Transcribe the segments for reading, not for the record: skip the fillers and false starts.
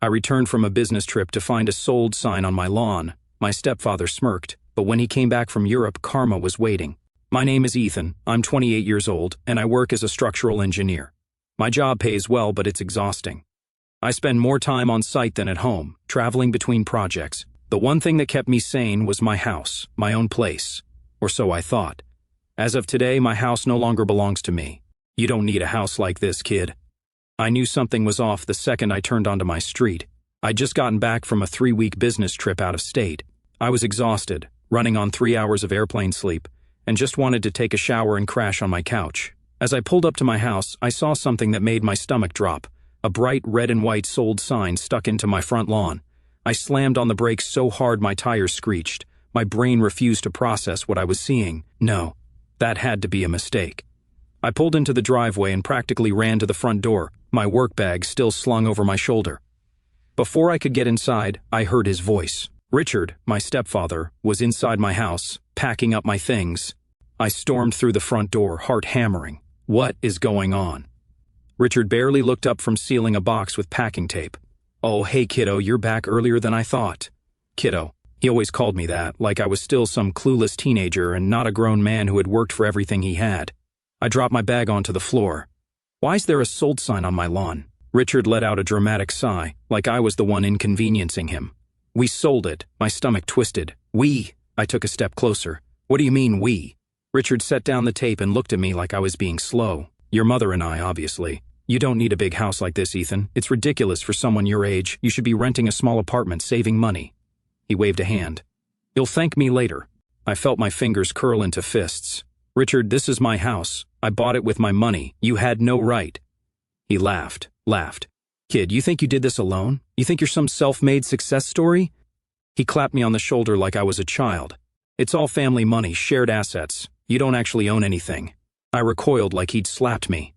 I returned from a business trip to find a sold sign on my lawn. My stepfather smirked, but when he came back from Europe, karma was waiting. My name is Ethan, I'm 28 years old, and I work as a structural engineer. My job pays well, but it's exhausting. I spend more time on site than at home, traveling between projects. The one thing that kept me sane was my house, my own place. Or so I thought. As of today, my house no longer belongs to me. You don't need a house like this, kid. I knew something was off the second I turned onto my street. I'd just gotten back from a 3-week business trip out of state. I was exhausted, running on 3 hours of airplane sleep, and just wanted to take a shower and crash on my couch. As I pulled up to my house, I saw something that made my stomach drop. A bright red and white sold sign stuck into my front lawn. I slammed on the brakes so hard my tires screeched. My brain refused to process what I was seeing. No, that had to be a mistake. I pulled into the driveway and practically ran to the front door, my work bag still slung over my shoulder. Before I could get inside, I heard his voice. Richard, my stepfather, was inside my house, packing up my things. I stormed through the front door, heart hammering. What is going on? Richard barely looked up from sealing a box with packing tape. Oh, hey kiddo, you're back earlier than I thought. Kiddo. He always called me that, like I was still some clueless teenager and not a grown man who had worked for everything he had. I dropped my bag onto the floor. Why is there a sold sign on my lawn? Richard let out a dramatic sigh, like I was the one inconveniencing him. We sold it. My stomach twisted. We. I took a step closer. What do you mean, we? Richard set down the tape and looked at me like I was being slow. Your mother and I, obviously. You don't need a big house like this, Ethan. It's ridiculous for someone your age. You should be renting a small apartment, saving money. He waved a hand. You'll thank me later. I felt my fingers curl into fists. Richard, this is my house. I bought it with my money. You had no right. He laughed. Kid, you think you did this alone? You think you're some self-made success story? He clapped me on the shoulder like I was a child. It's all family money, shared assets. You don't actually own anything. I recoiled like he'd slapped me.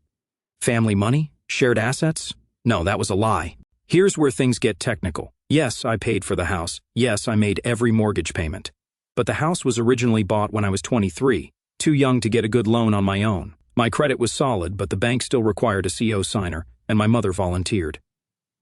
Family money? Shared assets? No, that was a lie. Here's where things get technical. Yes, I paid for the house. Yes, I made every mortgage payment. But the house was originally bought when I was 23, too young to get a good loan on my own. My credit was solid, but the bank still required a CO signer, and my mother volunteered.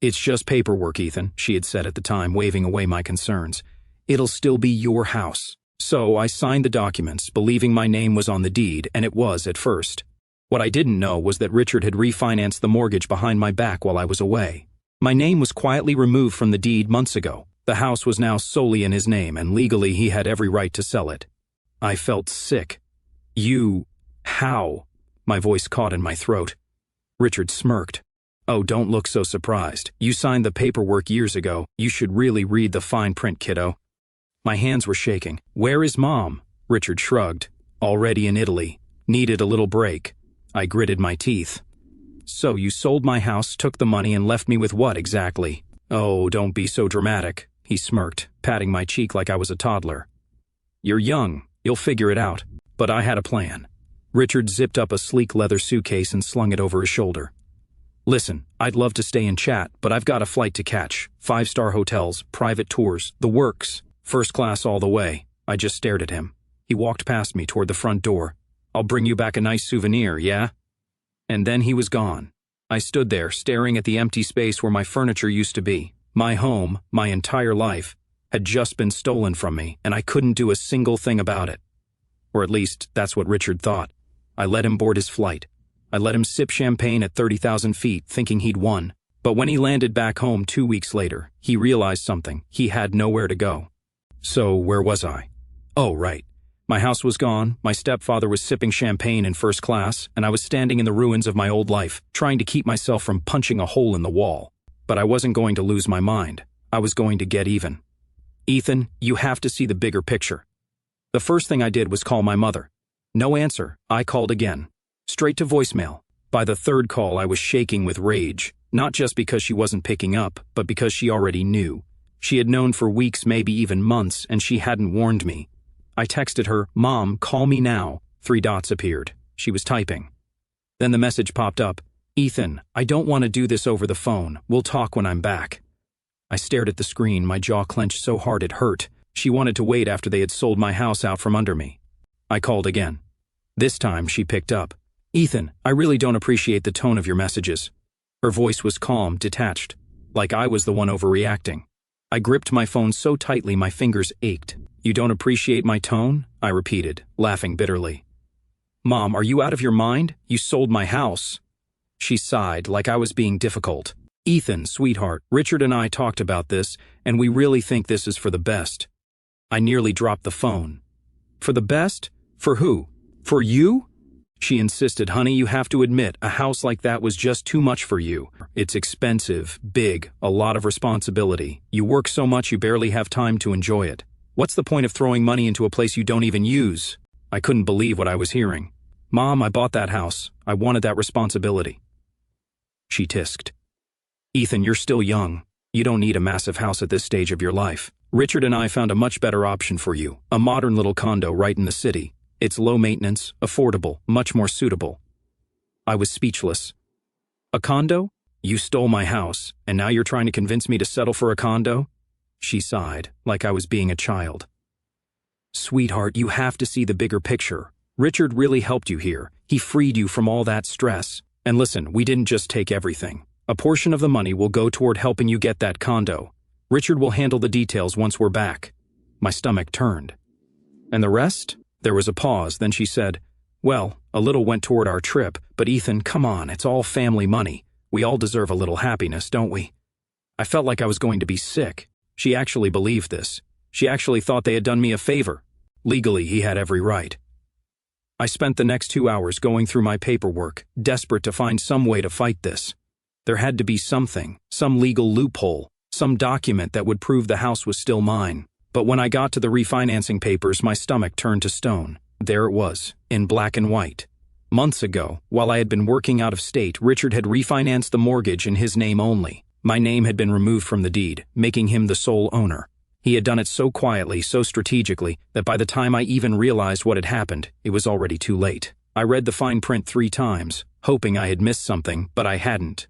It's just paperwork, Ethan, she had said at the time, waving away my concerns. It'll still be your house. So I signed the documents, believing my name was on the deed, and it was at first. What I didn't know was that Richard had refinanced the mortgage behind my back while I was away. My name was quietly removed from the deed months ago. The house was now solely in his name, and legally he had every right to sell it. I felt sick. How? My voice caught in my throat. Richard smirked. Oh, don't look so surprised. You signed the paperwork years ago. You should really read the fine print, kiddo. My hands were shaking. Where is Mom? Richard shrugged. Already in Italy. Needed a little break. I gritted my teeth. So you sold my house, took the money, and left me with what exactly? Oh, don't be so dramatic, he smirked, patting my cheek like I was a toddler. You're young. You'll figure it out. But I had a plan. Richard zipped up a sleek leather suitcase and slung it over his shoulder. Listen, I'd love to stay and chat, but I've got a flight to catch. 5-star hotels, private tours, the works. First class all the way. I just stared at him. He walked past me toward the front door. I'll bring you back a nice souvenir, yeah? And then he was gone. I stood there, staring at the empty space where my furniture used to be. My home, my entire life, had just been stolen from me, and I couldn't do a single thing about it. Or at least, that's what Richard thought. I let him board his flight. I let him sip champagne at 30,000 feet, thinking he'd won. But when he landed back home 2 weeks later, he realized something. He had nowhere to go. So, where was I? Oh, right. My house was gone, my stepfather was sipping champagne in first class, and I was standing in the ruins of my old life, trying to keep myself from punching a hole in the wall. But I wasn't going to lose my mind. I was going to get even. Ethan, you have to see the bigger picture. The first thing I did was call my mother. No answer. I called again. Straight to voicemail. By the third call, I was shaking with rage, not just because she wasn't picking up, but because she already knew. She had known for weeks, maybe even months, and she hadn't warned me. I texted her, Mom, call me now. 3 dots appeared. She was typing. Then the message popped up. Ethan, I don't want to do this over the phone. We'll talk when I'm back. I stared at the screen, my jaw clenched so hard it hurt. She wanted to wait after they had sold my house out from under me. I called again. This time she picked up. Ethan, I really don't appreciate the tone of your messages. Her voice was calm, detached. like I was the one overreacting. I gripped my phone so tightly my fingers ached. "You don't appreciate my tone?" I repeated, laughing bitterly. "Mom, are you out of your mind? You sold my house." She sighed, like I was being difficult. "Ethan, sweetheart, Richard and I talked about this, and we really think this is for the best." I nearly dropped the phone. "For the best? For who? For you?" She insisted. "Honey, you have to admit, a house like that was just too much for you. It's expensive, big, a lot of responsibility. You work so much you barely have time to enjoy it. What's the point of throwing money into a place you don't even use?" I couldn't believe what I was hearing. "Mom, I bought that house. I wanted that responsibility." She tisked. "Ethan, you're still young. You don't need a massive house at this stage of your life. Richard and I found a much better option for you, a modern little condo right in the city. It's low maintenance, affordable, much more suitable." I was speechless. "A condo? You stole my house, and now you're trying to convince me to settle for a condo?" She sighed, like I was being a child. "Sweetheart, you have to see the bigger picture. Richard really helped you here. He freed you from all that stress. And listen, we didn't just take everything. A portion of the money will go toward helping you get that condo. Richard will handle the details once we're back." My stomach turned. "And the rest?" There was a pause, then she said, "Well, a little went toward our trip, but Ethan, come on, it's all family money. We all deserve a little happiness, don't we?" I felt like I was going to be sick. She actually believed this. She actually thought they had done me a favor. Legally, he had every right. I spent the next 2 hours going through my paperwork, desperate to find some way to fight this. There had to be something, some legal loophole, some document that would prove the house was still mine. But when I got to the refinancing papers, my stomach turned to stone. There it was, in black and white. Months ago, while I had been working out of state, Richard had refinanced the mortgage in his name only. My name had been removed from the deed, making him the sole owner. He had done it so quietly, so strategically, that by the time I even realized what had happened, it was already too late. I read the fine print 3 times, hoping I had missed something, but I hadn't.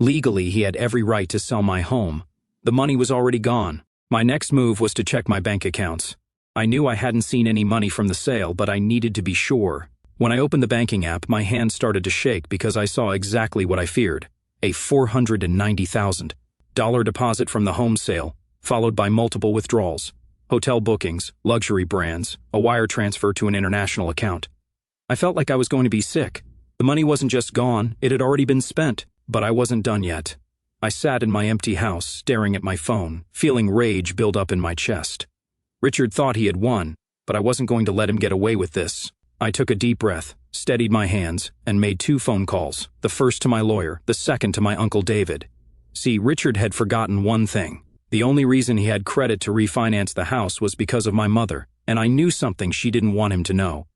Legally, he had every right to sell my home. The money was already gone. My next move was to check my bank accounts. I knew I hadn't seen any money from the sale, but I needed to be sure. When I opened the banking app, my hands started to shake because I saw exactly what I feared. A $490,000 deposit from the home sale, followed by multiple withdrawals, hotel bookings, luxury brands, a wire transfer to an international account. I felt like I was going to be sick. The money wasn't just gone, it had already been spent, but I wasn't done yet. I sat in my empty house, staring at my phone, feeling rage build up in my chest. Richard thought he had won, but I wasn't going to let him get away with this. I took a deep breath, steadied my hands, and made 2 phone calls, the first to my lawyer, the second to my Uncle David. See, Richard had forgotten one thing. The only reason he had credit to refinance the house was because of my mother, and I knew something she didn't want him to know.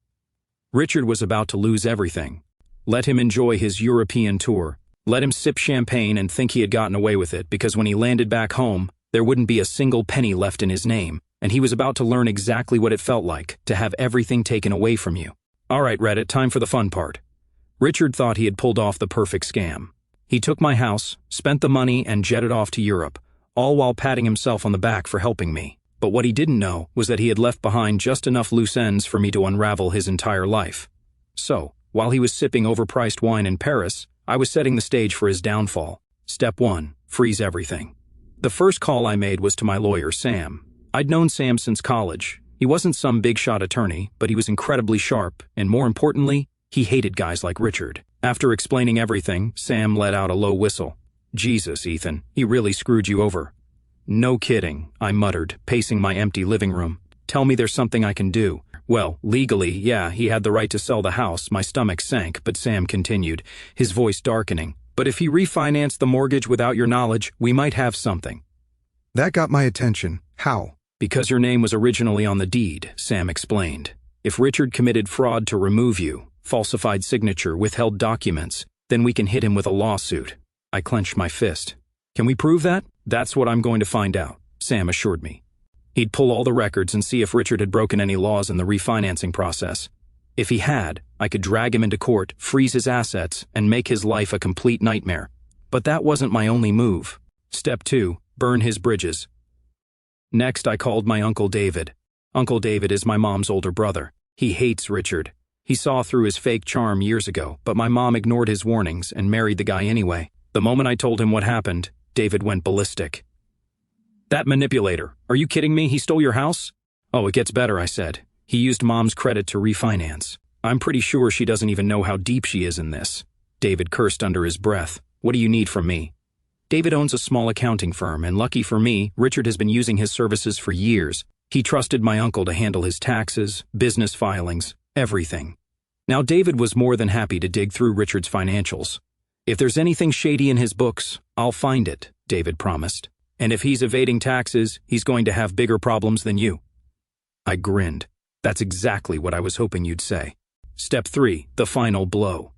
Richard was about to lose everything. Let him enjoy his European tour. Let him sip champagne and think he had gotten away with it, because when he landed back home, there wouldn't be a single penny left in his name, and he was about to learn exactly what it felt like to have everything taken away from you. All right, Reddit, time for the fun part. Richard thought he had pulled off the perfect scam. He took my house, spent the money, and jetted off to Europe, all while patting himself on the back for helping me. But what he didn't know was that he had left behind just enough loose ends for me to unravel his entire life. So, while he was sipping overpriced wine in Paris, I was setting the stage for his downfall. Step 1, freeze everything. The first call I made was to my lawyer, Sam. I'd known Sam since college. He wasn't some big-shot attorney, but he was incredibly sharp, and more importantly, he hated guys like Richard. After explaining everything, Sam let out a low whistle. "Jesus, Ethan, he really screwed you over." "No kidding," I muttered, pacing my empty living room. "Tell me there's something I can do." "Well, legally, yeah, he had the right to sell the house." My stomach sank, but Sam continued, his voice darkening. "But if he refinanced the mortgage without your knowledge, we might have something." That got my attention. How? "Because your name was originally on the deed," Sam explained. "If Richard committed fraud to remove you, falsified signature, withheld documents, then we can hit him with a lawsuit." I clenched my fist. "Can we prove that?" "That's what I'm going to find out," Sam assured me. He'd pull all the records and see if Richard had broken any laws in the refinancing process. If he had, I could drag him into court, freeze his assets, and make his life a complete nightmare. But that wasn't my only move. Step 2, burn his bridges. Next, I called my Uncle David. Uncle David is my mom's older brother. He hates Richard. He saw through his fake charm years ago, but my mom ignored his warnings and married the guy anyway. The moment I told him what happened, David went ballistic. That manipulator. Are you kidding me? He stole your house? Oh, it gets better, I said. He used Mom's credit to refinance. I'm pretty sure she doesn't even know how deep she is in this. David cursed under his breath. What do you need from me? David owns a small accounting firm, and lucky for me, Richard has been using his services for years. He trusted my uncle to handle his taxes, business filings, everything. Now David was more than happy to dig through Richard's financials. If there's anything shady in his books, I'll find it, David promised. And if he's evading taxes, he's going to have bigger problems than you. I grinned. That's exactly what I was hoping you'd say. Step 3, the final blow.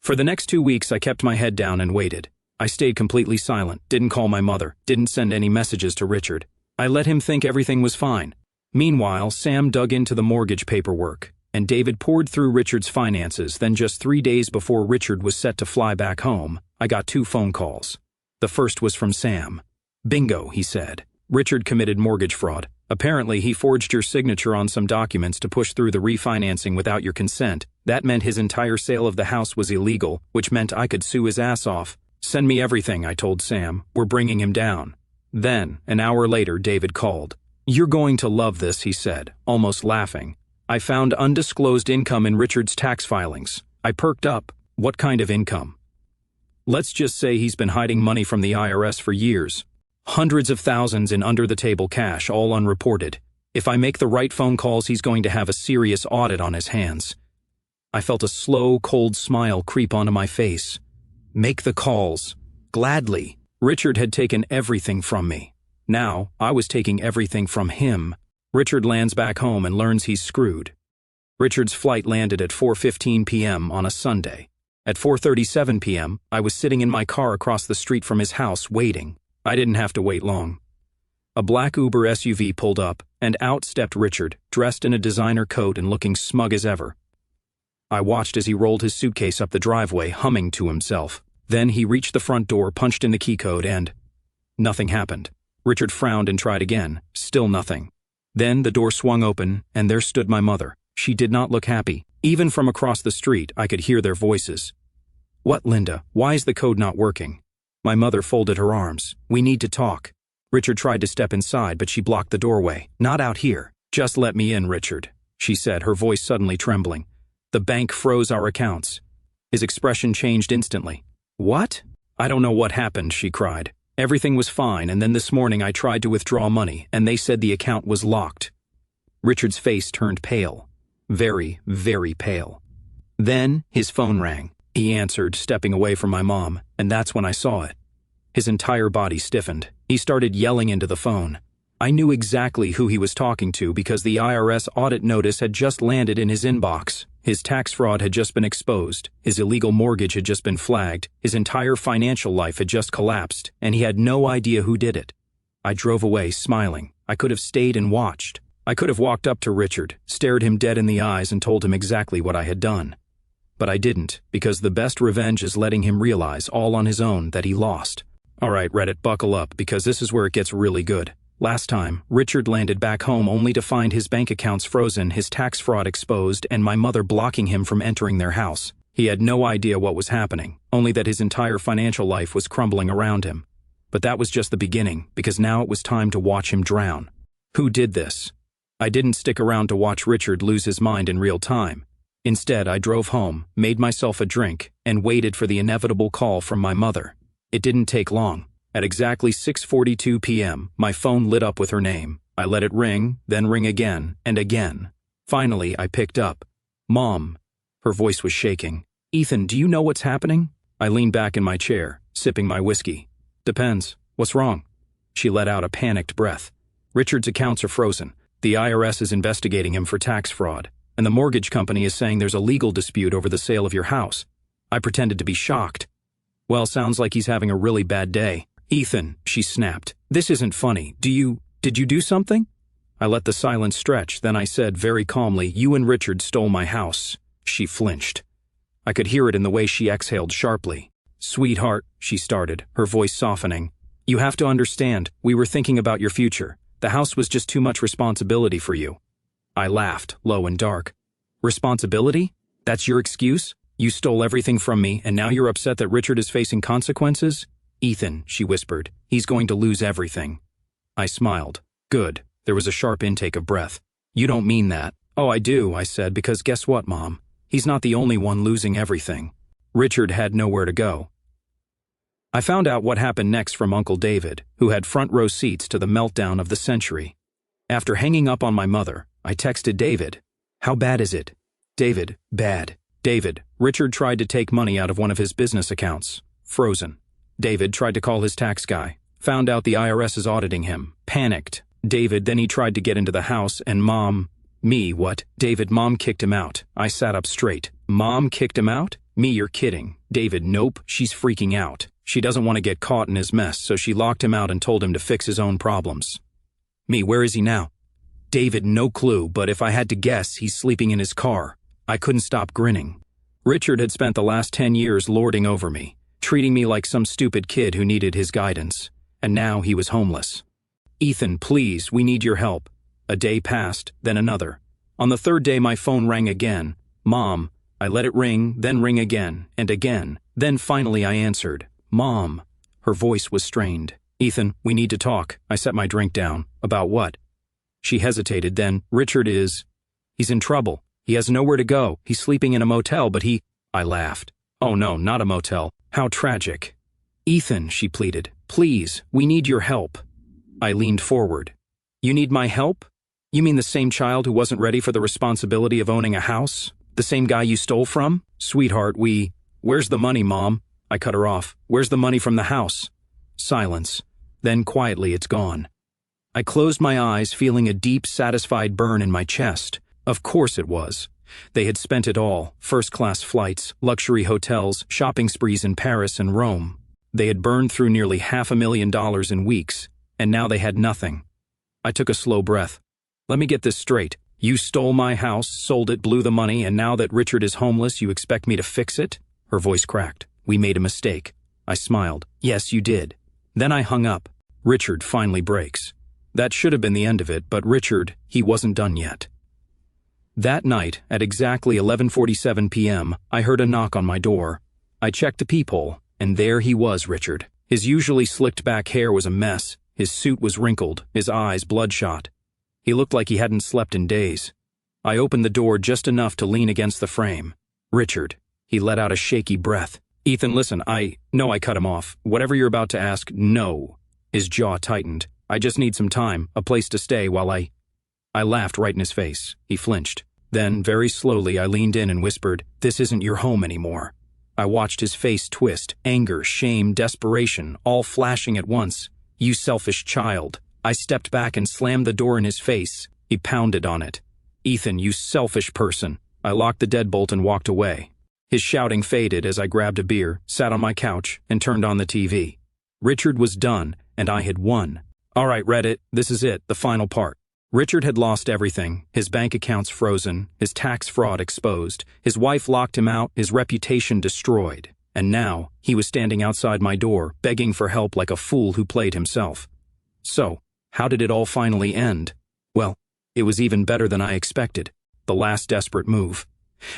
For the next 2 weeks, I kept my head down and waited. I stayed completely silent, didn't call my mother, didn't send any messages to Richard. I let him think everything was fine. Meanwhile, Sam dug into the mortgage paperwork, and David poured through Richard's finances. Then just 3 days before Richard was set to fly back home, I got 2 phone calls. The first was from Sam. Bingo, he said. Richard committed mortgage fraud. Apparently, he forged your signature on some documents to push through the refinancing without your consent. That meant his entire sale of the house was illegal, which meant I could sue his ass off. Send me everything, I told Sam. We're bringing him down. Then, an hour later, David called. You're going to love this, he said, almost laughing. I found undisclosed income in Richard's tax filings. I perked up. What kind of income? Let's just say he's been hiding money from the IRS for years. Hundreds of thousands in under-the-table cash, all unreported. If I make the right phone calls, he's going to have a serious audit on his hands. I felt a slow, cold smile creep onto my face. Make the calls. Gladly. Richard had taken everything from me. Now, I was taking everything from him. Richard lands back home and learns he's screwed. Richard's flight landed at 4:15 p.m. on a Sunday. At 4:37 p.m., I was sitting in my car across the street from his house waiting. I didn't have to wait long. A black Uber SUV pulled up, and out stepped Richard, dressed in a designer coat and looking smug as ever. I watched as he rolled his suitcase up the driveway, humming to himself. Then he reached the front door, punched in the key code, and nothing happened. Richard frowned and tried again. Still nothing. Then the door swung open, and there stood my mother. She did not look happy. Even from across the street, I could hear their voices. What, Linda? Why is the code not working? My mother folded her arms. We need to talk. Richard tried to step inside, but she blocked the doorway. Not out here. Just let me in, Richard, she said, her voice suddenly trembling. The bank froze our accounts. His expression changed instantly. What? I don't know what happened, she cried. Everything was fine, and then this morning I tried to withdraw money, and they said the account was locked. Richard's face turned pale. Very, very pale. Then his phone rang. He answered, stepping away from my mom, and that's when I saw it. His entire body stiffened. He started yelling into the phone. I knew exactly who he was talking to because the IRS audit notice had just landed in his inbox. His tax fraud had just been exposed. His illegal mortgage had just been flagged. His entire financial life had just collapsed, and he had no idea who did it. I drove away, smiling. I could have stayed and watched. I could have walked up to Richard, stared him dead in the eyes, and told him exactly what I had done. But I didn't, because the best revenge is letting him realize, all on his own, that he lost. All right, Reddit, buckle up, because this is where it gets really good. Last time, Richard landed back home only to find his bank accounts frozen, his tax fraud exposed, and my mother blocking him from entering their house. He had no idea what was happening, only that his entire financial life was crumbling around him. But that was just the beginning, because now it was time to watch him drown. Who did this? I didn't stick around to watch Richard lose his mind in real time. Instead, I drove home, made myself a drink, and waited for the inevitable call from my mother. It didn't take long. At exactly 6:42 p.m., my phone lit up with her name. I let it ring, then ring again, and again. Finally, I picked up. Mom. Her voice was shaking. Ethan, do you know what's happening? I leaned back in my chair, sipping my whiskey. Depends. What's wrong? She let out a panicked breath. Richard's accounts are frozen. The IRS is investigating him for tax fraud, and the mortgage company is saying there's a legal dispute over the sale of your house. I pretended to be shocked. Well, sounds like he's having a really bad day. Ethan, she snapped. This isn't funny. Did you do something? I let the silence stretch, then I said very calmly, you and Richard stole my house. She flinched. I could hear it in the way she exhaled sharply. Sweetheart, she started, her voice softening. You have to understand, we were thinking about your future. The house was just too much responsibility for you. I laughed, low and dark. Responsibility? That's your excuse? You stole everything from me, and now you're upset that Richard is facing consequences? "Ethan," she whispered, "he's going to lose everything." I smiled. Good. There was a sharp intake of breath. "You don't mean that." "Oh, I do," I said, "because guess what, Mom? He's not the only one losing everything." Richard had nowhere to go. I found out what happened next from Uncle David, who had front row seats to the meltdown of the century. After hanging up on my mother, I texted David. "How bad is it?" David, "Bad." David, "Richard tried to take money out of one of his business accounts. Frozen." David tried to call his tax guy. Found out the IRS is auditing him. Panicked. David, then he tried to get into the house and Mom... Me, what? David, Mom kicked him out. I sat up straight. Mom kicked him out? Me, you're kidding. David, nope, she's freaking out. She doesn't want to get caught in his mess, so she locked him out and told him to fix his own problems. Me, where is he now? David, no clue, but if I had to guess, he's sleeping in his car. I couldn't stop grinning. Richard had spent the last 10 years lording over me, treating me like some stupid kid who needed his guidance, and now he was homeless. "Ethan, please, we need your help." A day passed, then another. On the third day my phone rang again. "Mom." I let it ring, then ring again, and again. Then finally I answered. "Mom." Her voice was strained. "Ethan, we need to talk." I set my drink down. "About what?" She hesitated, then, He's in trouble. He has nowhere to go. He's sleeping in a motel, but he..." I laughed. "Oh no, not a motel. How tragic." "Ethan," she pleaded, "please, we need your help." I leaned forward. "You need my help? You mean the same child who wasn't ready for the responsibility of owning a house? The same guy you stole from? Sweetheart, Where's the money, Mom?" I cut her off. "Where's the money from the house?" Silence. Then quietly, "It's gone." I closed my eyes, feeling a deep, satisfied burn in my chest. Of course it was. They had spent it all. First-class flights, luxury hotels, shopping sprees in Paris and Rome. They had burned through nearly $500,000 in weeks, and now they had nothing. I took a slow breath. "Let me get this straight. You stole my house, sold it, blew the money, and now that Richard is homeless, you expect me to fix it?" Her voice cracked. "We made a mistake." I smiled. "Yes, you did." Then I hung up. Richard finally breaks. That should have been the end of it, but Richard, he wasn't done yet. That night, at exactly 11:47 p.m., I heard a knock on my door. I checked the peephole, and there he was, Richard. His usually slicked-back hair was a mess. His suit was wrinkled, his eyes bloodshot. He looked like he hadn't slept in days. I opened the door just enough to lean against the frame. "Richard." He let out a shaky breath. "Ethan, listen, No, I cut him off. Whatever you're about to ask, no." His jaw tightened. "I just need some time, a place to stay while I laughed right in his face. He flinched. Then, very slowly, I leaned in and whispered, "This isn't your home anymore." I watched his face twist, anger, shame, desperation, all flashing at once. "You selfish child." I stepped back and slammed the door in his face. He pounded on it. "Ethan, you selfish person." I locked the deadbolt and walked away. His shouting faded as I grabbed a beer, sat on my couch, and turned on the TV. Richard was done, and I had won. All right, Reddit, this is it, the final part. Richard had lost everything, his bank accounts frozen, his tax fraud exposed, his wife locked him out, his reputation destroyed. And now, he was standing outside my door, begging for help like a fool who played himself. So, how did it all finally end? Well, it was even better than I expected. The last desperate move.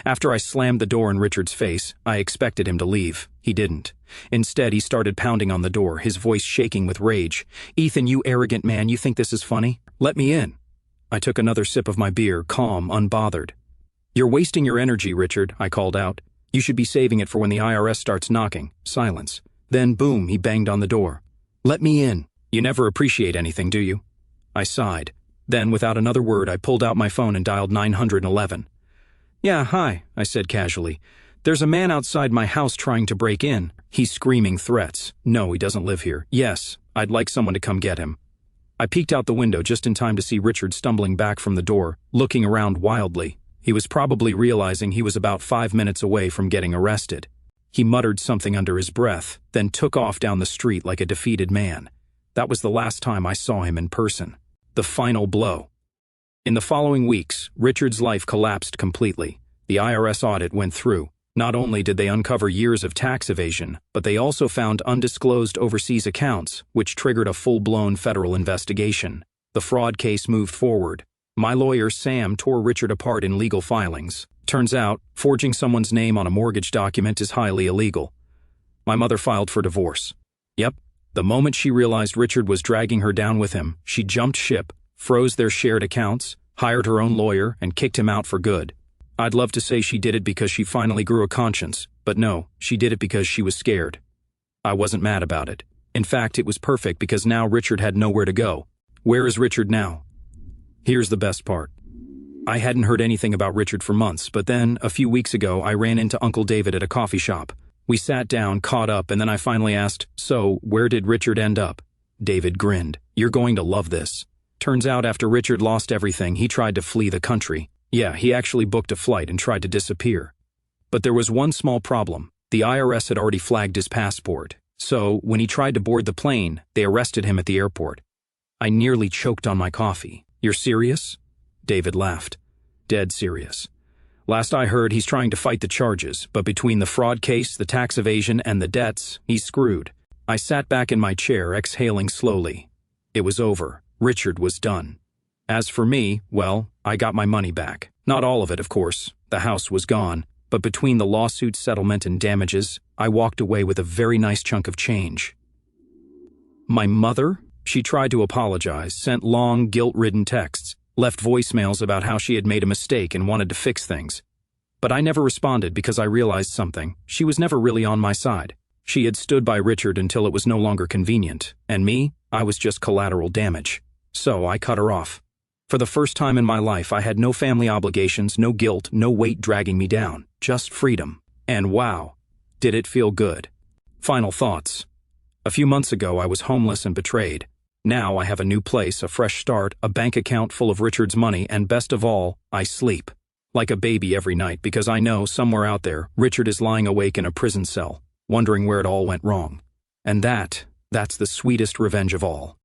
After I slammed the door in Richard's face, I expected him to leave. He didn't. Instead, he started pounding on the door, his voice shaking with rage. "Ethan, you arrogant man, you think this is funny? Let me in." I took another sip of my beer, calm, unbothered. "You're wasting your energy, Richard," I called out. "You should be saving it for when the IRS starts knocking." Silence. Then, boom, he banged on the door. "Let me in. You never appreciate anything, do you?" I sighed. Then, without another word, I pulled out my phone and dialed 911. "Yeah, hi," I said casually. "There's a man outside my house trying to break in. He's screaming threats. No, he doesn't live here. Yes, I'd like someone to come get him." I peeked out the window just in time to see Richard stumbling back from the door, looking around wildly. He was probably realizing he was about 5 minutes away from getting arrested. He muttered something under his breath, then took off down the street like a defeated man. That was the last time I saw him in person. The final blow. In the following weeks, Richard's life collapsed completely. The IRS audit went through. Not only did they uncover years of tax evasion, but they also found undisclosed overseas accounts, which triggered a full-blown federal investigation. The fraud case moved forward. My lawyer, Sam, tore Richard apart in legal filings. Turns out, forging someone's name on a mortgage document is highly illegal. My mother filed for divorce. Yep, the moment she realized Richard was dragging her down with him, she jumped ship, froze their shared accounts, hired her own lawyer, and kicked him out for good. I'd love to say she did it because she finally grew a conscience, but no, she did it because she was scared. I wasn't mad about it. In fact, it was perfect because now Richard had nowhere to go. Where is Richard now? Here's the best part. I hadn't heard anything about Richard for months, but then, a few weeks ago, I ran into Uncle David at a coffee shop. We sat down, caught up, and then I finally asked, "So, where did Richard end up?" David grinned. "You're going to love this. Turns out after Richard lost everything, he tried to flee the country. Yeah, he actually booked a flight and tried to disappear. But there was one small problem. The IRS had already flagged his passport. So, when he tried to board the plane, they arrested him at the airport." I nearly choked on my coffee. "You're serious?" David laughed. "Dead serious. Last I heard, he's trying to fight the charges, but between the fraud case, the tax evasion, and the debts, he's screwed." I sat back in my chair, exhaling slowly. It was over. Richard was done. As for me, well, I got my money back. Not all of it, of course. The house was gone. But between the lawsuit settlement and damages, I walked away with a very nice chunk of change. My mother? She tried to apologize, sent long, guilt-ridden texts, left voicemails about how she had made a mistake and wanted to fix things. But I never responded because I realized something. She was never really on my side. She had stood by Richard until it was no longer convenient, and me, I was just collateral damage. So I cut her off. For the first time in my life, I had no family obligations, no guilt, no weight dragging me down. Just freedom. And wow, did it feel good. Final thoughts. A few months ago, I was homeless and betrayed. Now I have a new place, a fresh start, a bank account full of Richard's money, and best of all, I sleep. Like a baby every night because I know, somewhere out there, Richard is lying awake in a prison cell, wondering where it all went wrong. And that's the sweetest revenge of all.